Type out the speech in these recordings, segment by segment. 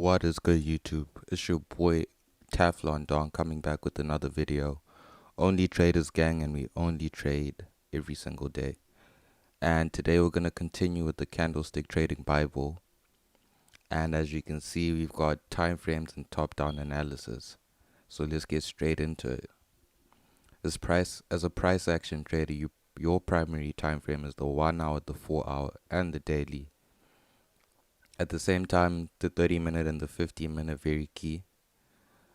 What is good, YouTube? It's your boy Teflon Don coming back with another video. Only Traders Gang, and we only trade every single day. And today we're going to continue with the Candlestick Trading Bible. And as you can see, we've got time frames and top-down analysis. So let's get straight into it. As a price action trader, your primary time frame is the 1 hour, the 4 hour, and the daily. At the same time, the 30-minute and the 15-minute very key.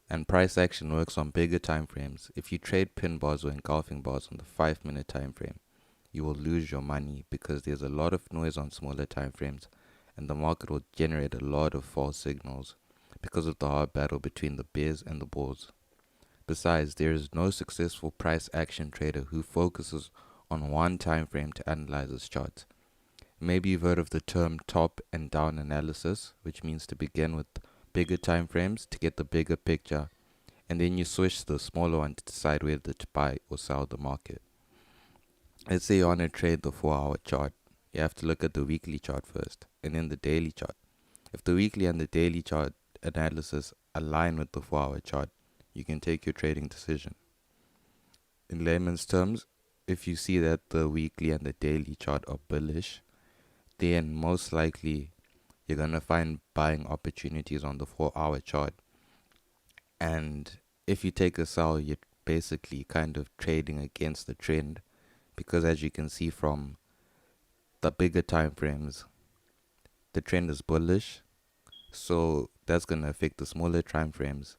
And price action works on bigger time frames. If you trade pin bars or engulfing bars on the 5-minute time frame, you will lose your money because there's a lot of noise on smaller time frames, and the market will generate a lot of false signals because of the hard battle between the bears and the bulls. Besides, there is no successful price action trader who focuses on one time frame to analyze his charts. Maybe you've heard of the term top and down analysis, which means to begin with bigger time frames to get the bigger picture, and then you switch to the smaller one to decide whether to buy or sell the market. Let's say you want to trade the 4-hour chart. You have to look at the weekly chart first, and then the daily chart. If the weekly and the daily chart analysis align with the 4-hour chart, you can take your trading decision. In layman's terms, if you see that the weekly and the daily chart are bullish, then most likely you're going to find buying opportunities on the 4-hour chart. And if you take a sell, you're basically kind of trading against the trend, because as you can see from the bigger time frames, the trend is bullish. So that's going to affect the smaller time frames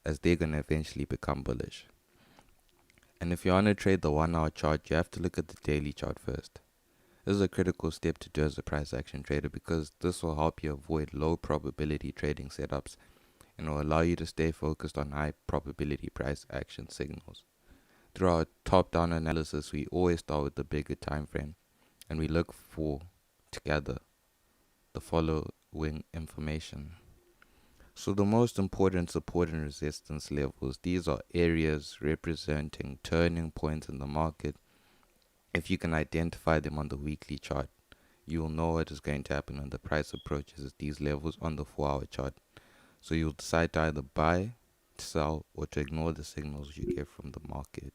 as they're going to eventually become bullish. And if you want to trade the 1-hour chart, you have to look at the daily chart first. This is a critical step to do as a price action trader because this will help you avoid low probability trading setups and will allow you to stay focused on high probability price action signals. Through our top-down analysis, we always start with the bigger time frame, and we look for together the following information. So the most important support and resistance levels, these are areas representing turning points in the market. If you can identify them on the weekly chart, you will know what is going to happen when the price approaches these levels on the 4-hour chart. So you'll decide to either buy, sell, or to ignore the signals you get from the market.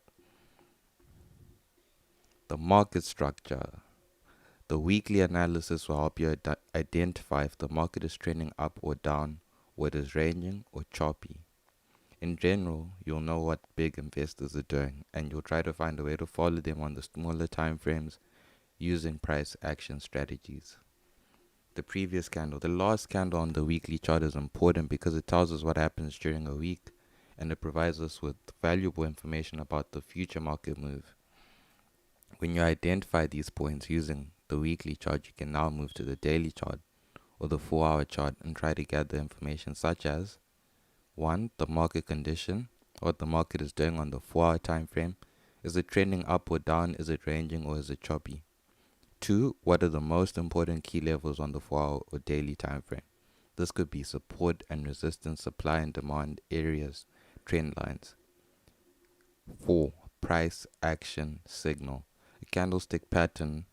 The market structure. The weekly analysis will help you identify if the market is trending up or down, or it is ranging or choppy. In general, you'll know what big investors are doing, and you'll try to find a way to follow them on the smaller time frames using price action strategies. The last candle on the weekly chart is important because it tells us what happens during a week, and it provides us with valuable information about the future market move. When you identify these points using the weekly chart, you can now move to the daily chart or the 4-hour chart and try to gather information such as 1. The market condition, what the market is doing on the 4-hour time frame. Is it trending up or down? Is it ranging or is it choppy? 2. What are the most important key levels on the 4-hour or daily time frame? This could be support and resistance, supply and demand areas, trend lines. 4. Price action signal, a candlestick pattern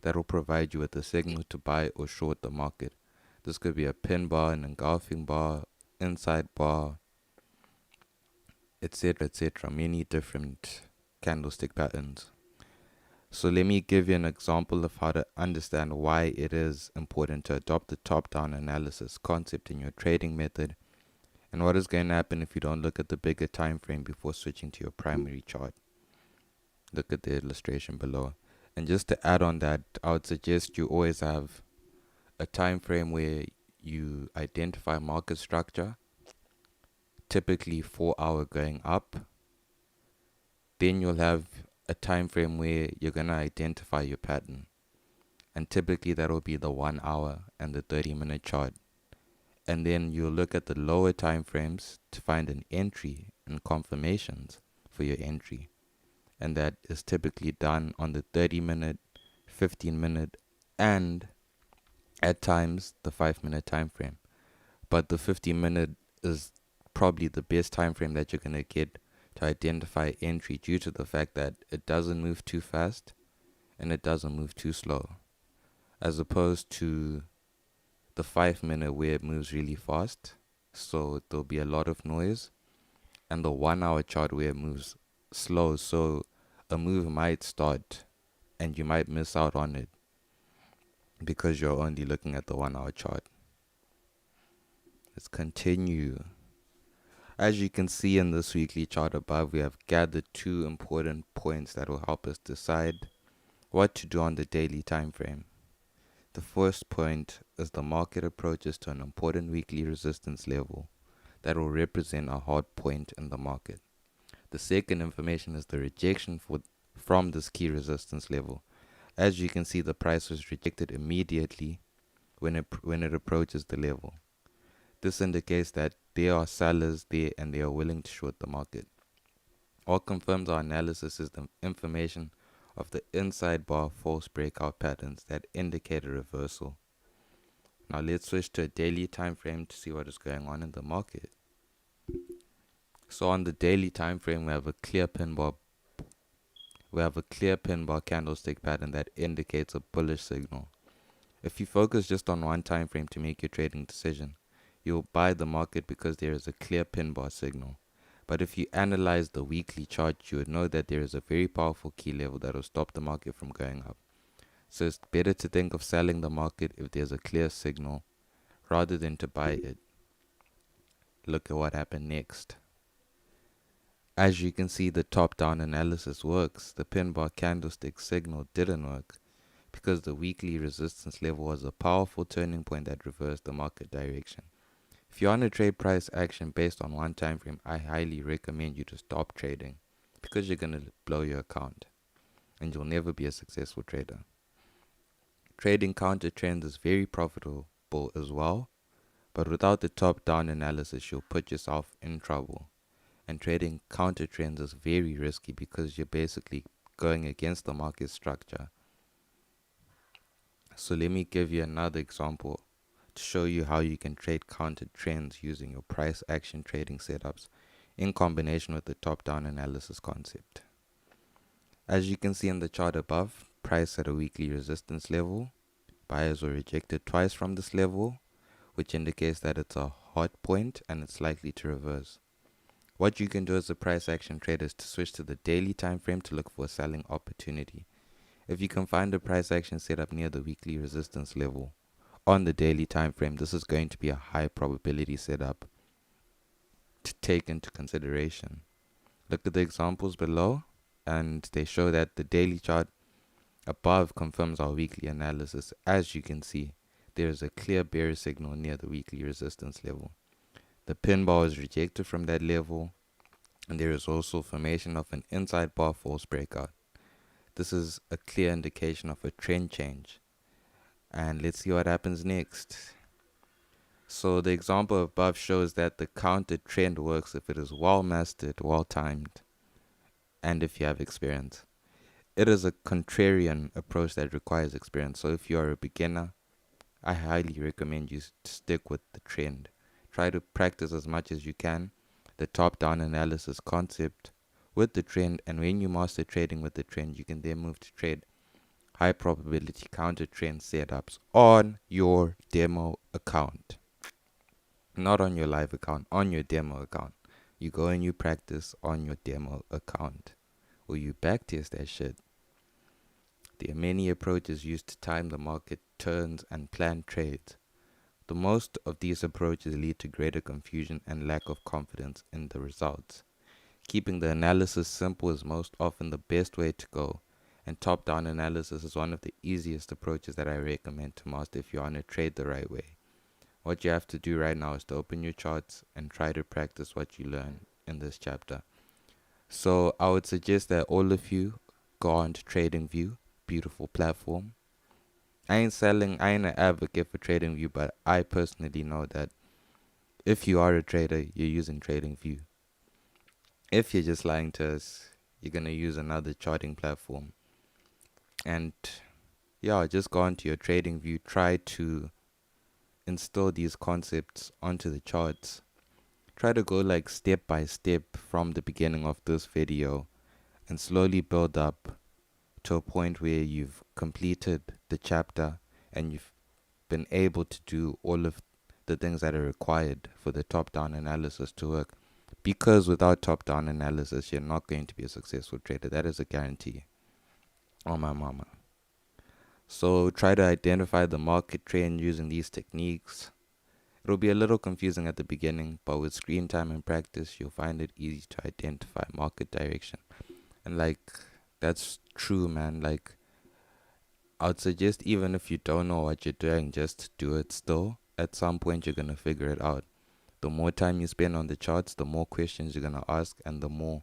that will provide you with a signal to buy or short the market. This could be a pin bar, an engulfing bar, inside bar, etc., many different candlestick patterns. So let me give you an example of how to understand why it is important to adopt the top-down analysis concept in your trading method, and what is going to happen if you don't look at the bigger time frame before switching to your primary chart. Look at the illustration below. And just to add on that, I would suggest you always have a time frame where you identify market structure, typically 4-hour going up. Then you'll have a time frame where you're going to identify your pattern, and typically that will be the 1 hour and the 30-minute chart. And then you'll look at the lower time frames to find an entry and confirmations for your entry, and that is typically done on the 30-minute, 15-minute, and at times the 5-minute time frame. But the 15-minute is probably the best time frame that you're going to get to identify entry, due to the fact that it doesn't move too fast and it doesn't move too slow, as opposed to the 5 minute where it moves really fast, so there'll be a lot of noise, and the 1 hour chart where it moves slow, so a move might start and you might miss out on it because you're only looking at the 1 hour chart. Let's continue. As you can see in this weekly chart above, we have gathered 2 important points that will help us decide what to do on the daily time frame. The first point is the market approaches to an important weekly resistance level that will represent a hard point in the market. The second information is the rejection from this key resistance level. As you can see, the price was rejected immediately when it approaches the level. This indicates that there are sellers there and they are willing to short the market. What confirms our analysis is the information of the inside bar false breakout patterns that indicate a reversal. Now let's switch to a daily time frame to see what is going on in the market. So on the daily time frame, we have a clear pin bar candlestick pattern that indicates a bullish signal. If you focus just on one time frame to make your trading decision, you'll buy the market because there is a clear pin bar signal. But if you analyze the weekly chart, you would know that there is a very powerful key level that will stop the market from going up. So it's better to think of selling the market if there's a clear signal rather than to buy it. Look at what happened next. As you can see, the top-down analysis works. The pin bar candlestick signal didn't work because the weekly resistance level was a powerful turning point that reversed the market direction. If you want to trade price action based on one time frame, I highly recommend you to stop trading because you're going to blow your account and you'll never be a successful trader. Trading counter trends is very profitable as well, but without the top-down analysis, you'll put yourself in trouble. And trading counter trends is very risky because you're basically going against the market structure. So let me give you another example to show you how you can trade counter trends using your price action trading setups in combination with the top-down analysis concept. As you can see in the chart above, price at a weekly resistance level. Buyers were rejected twice from this level, which indicates that it's a hard point and it's likely to reverse. What you can do as a price action trader is to switch to the daily time frame to look for a selling opportunity. If you can find a price action setup near the weekly resistance level on the daily time frame, this is going to be a high probability setup to take into consideration. Look at the examples below, and they show that the daily chart above confirms our weekly analysis. As you can see, there is a clear bearish signal near the weekly resistance level. The pin bar is rejected from that level, and there is also formation of an inside bar false breakout. This is a clear indication of a trend change. And let's see what happens next. So the example above shows that the counter trend works if it is well mastered, well timed, and if you have experience. It is a contrarian approach that requires experience. So if you are a beginner, I highly recommend you stick with the trend. Try to practice as much as you can the top-down analysis concept with the trend, and when you master trading with the trend, you can then move to trade high probability counter trend setups on your demo account. Not on your live account, on your demo account. You go and you practice on your demo account, or you backtest that shit. There are many approaches used to time the market turns and plan trades. The most of these approaches lead to greater confusion and lack of confidence in the results. Keeping the analysis simple is most often the best way to go, and top-down analysis is one of the easiest approaches that I recommend to master if you want to trade the right way. What you have to do right now is to open your charts and try to practice what you learn in this chapter. So I would suggest that all of you go on to TradingView, beautiful platform. I ain't an advocate for TradingView, but I personally know that if you are a trader, you're using TradingView. If you're just lying to us, you're going to use another charting platform. And yeah, just go onto your TradingView, try to install these concepts onto the charts. Try to go like step by step from the beginning of this video and slowly build up to a point where you've completed the chapter and you've been able to do all of the things that are required for the top-down analysis to work. Because without top-down analysis, you're not going to be a successful trader. That is a guarantee. Oh, my mama. So try to identify the market trend using these techniques. It'll be a little confusing at the beginning, but with screen time and practice, you'll find it easy to identify market direction. And that's true, man. I would suggest even if you don't know what you're doing, just do it still. At some point, you're going to figure it out. The more time you spend on the charts, the more questions you're going to ask and the more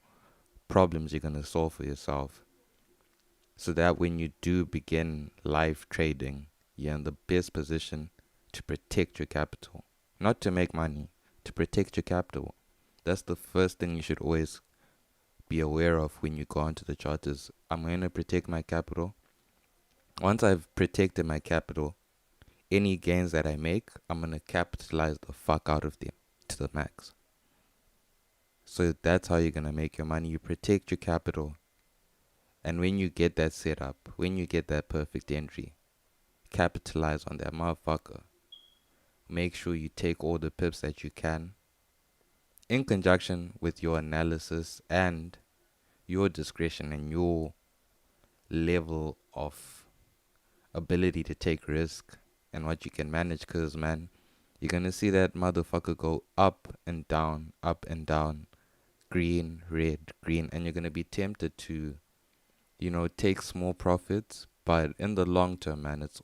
problems you're going to solve for yourself. So that when you do begin live trading, you're in the best position to protect your capital. Not to make money, to protect your capital. That's the first thing you should always be aware of when you go onto the chart is, I'm going to protect my capital. Once I've protected my capital, any gains that I make, I'm going to capitalize the fuck out of them to the max. So that's how you're going to make your money. You protect your capital. And when you get that set up, when you get that perfect entry, capitalize on that motherfucker. Make sure you take all the pips that you can in conjunction with your analysis and your discretion and your level of ability to take risk and what you can manage. Because, man, you're going to see that motherfucker go up and down, green, red, green. And you're going to be tempted to, take small profits. But in the long term, man, it's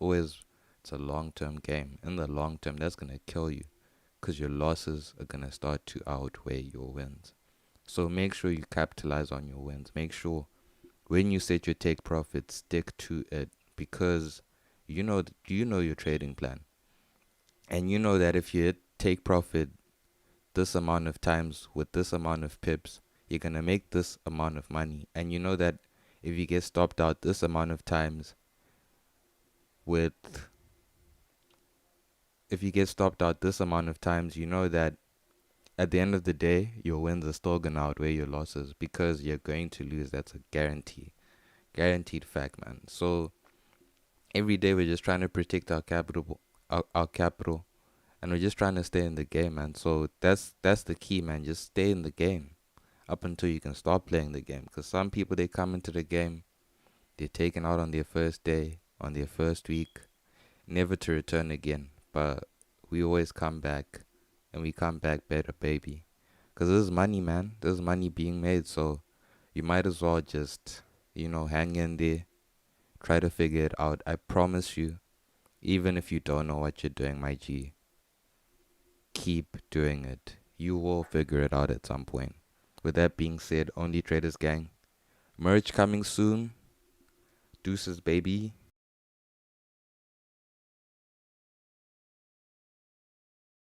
a long-term game. In the long term, that's going to kill you because your losses are going to start to outweigh your wins. So make sure you capitalize on your wins. Make sure when you set your take profit, stick to it because you know your trading plan. And you know that if you take profit this amount of times with this amount of pips, you're going to make this amount of money. And you know that if you get stopped out this amount of times you know that at the end of the day, your wins are still going to outweigh your losses because you're going to lose. That's a guaranteed fact, man. So every day we're just trying to protect our capital, and we're just trying to stay in the game, man. So that's the key, man. Just stay in the game up until you can stop playing the game. Because some people, they come into the game, they're taken out on their first day, on their first week, never to return again. But we always come back, and we come back better, baby. Because there's money, man. There's money being made. So you might as well just, hang in there. Try to figure it out. I promise you, even if you don't know what you're doing, my G, keep doing it. You will figure it out at some point. With that being said, Only Traders Gang, merch coming soon. Deuces, baby.